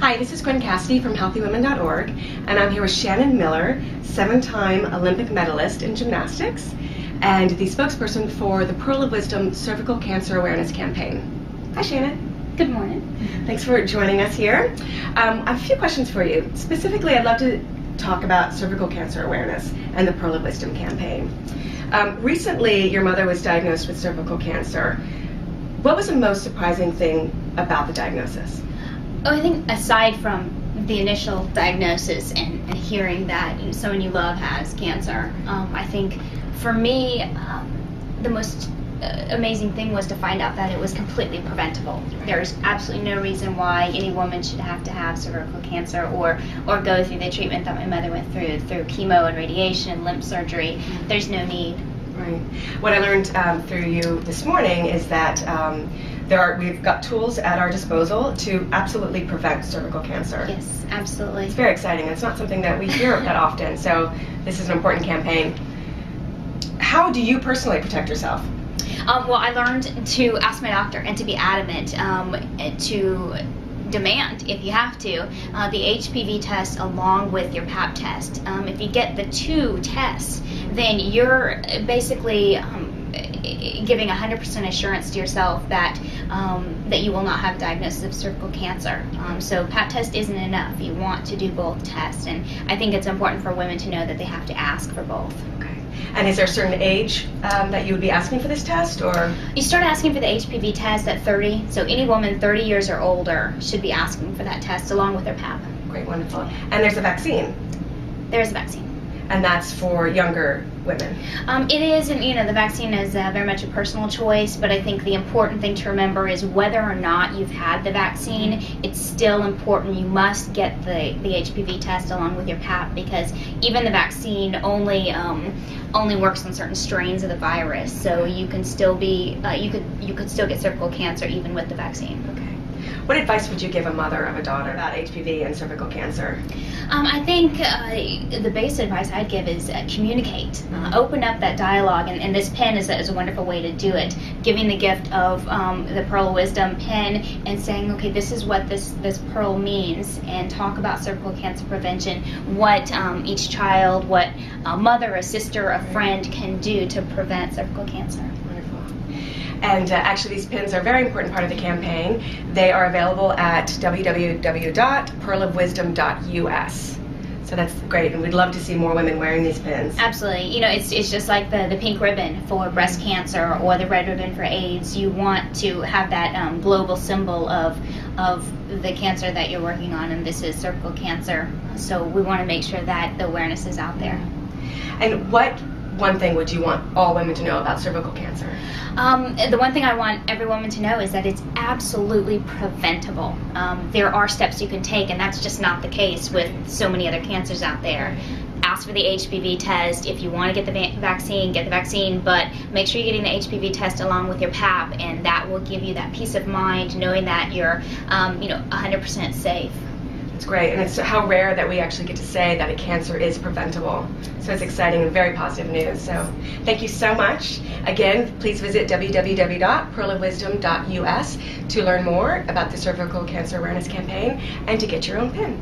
Hi, this is Gwen Cassidy from HealthyWomen.org, and I'm here with Shannon Miller, 7-time Olympic medalist in gymnastics, and the spokesperson for the Pearl of Wisdom Cervical Cancer Awareness Campaign. Hi, Shannon. Good morning. Thanks for joining us here. I have a few questions for you. Specifically, I'd love to talk about cervical cancer awareness and the Pearl of Wisdom campaign. Recently, your mother was diagnosed with cervical cancer. What was the most surprising thing about the diagnosis? Oh, I think aside from the initial diagnosis and hearing that someone you love has cancer, I think for me the most amazing thing was to find out that it was completely preventable. There's absolutely no reason why any woman should have to have cervical cancer or go through the treatment that my mother went through chemo and radiation, lymph surgery. There's no need. Right. What I learned through you this morning is that we've got tools at our disposal to absolutely prevent cervical cancer. Yes, absolutely. It's very exciting. It's not something that we hear that often, so this is an important campaign. How do you personally protect yourself? Well, I learned to ask my doctor and to be adamant, to demand, if you have to, the HPV test along with your Pap test. If you get the two tests, then you're basically giving 100% assurance to yourself that that you will not have a diagnosis of cervical cancer. So Pap test isn't enough. You want to do both tests, and I think it's important for women to know that they have to ask for both. Okay. And is there a certain age that you would be asking for this test, or? You start asking for the HPV test at 30, so any woman 30 years or older should be asking for that test along with their Pap. Great, wonderful. And there's a vaccine? There is a vaccine. And that's for younger women? It is, and the vaccine is very much a personal choice, but I think the important thing to remember is whether or not you've had the vaccine, it's still important. You must get the HPV test along with your Pap, because even the vaccine only works on certain strains of the virus, so you can still be you could still get cervical cancer even with the vaccine. Okay. What advice would you give a mother of a daughter about HPV and cervical cancer? I think the basic advice I'd give is communicate. Open up that dialogue, and this pen is a wonderful way to do it. Giving the gift of the Pearl of Wisdom pen and saying, okay, this is what this pearl means, and talk about cervical cancer prevention, what each child, what a mother, a sister, a friend can do to prevent cervical cancer. And actually, these pins are a very important part of the campaign. They are available at www.pearlofwisdom.us. So that's great, and we'd love to see more women wearing these pins. Absolutely. It's just like the pink ribbon for breast cancer or the red ribbon for AIDS. You want to have that global symbol of the cancer that you're working on, and this is cervical cancer. So we want to make sure that the awareness is out there. And what one thing would you want all women to know about cervical cancer? The one thing I want every woman to know is that it's absolutely preventable. There are steps you can take, and that's just not the case with so many other cancers out there. Ask for the HPV test. If you want to get the vaccine, get the vaccine, but make sure you're getting the HPV test along with your Pap, and that will give you that peace of mind knowing that you're 100% safe. It's great, and it's how rare that we actually get to say that a cancer is preventable. So it's exciting and very positive news. So thank you so much. Again, please visit www.pearlofwisdom.us to learn more about the Cervical Cancer Awareness Campaign and to get your own pin.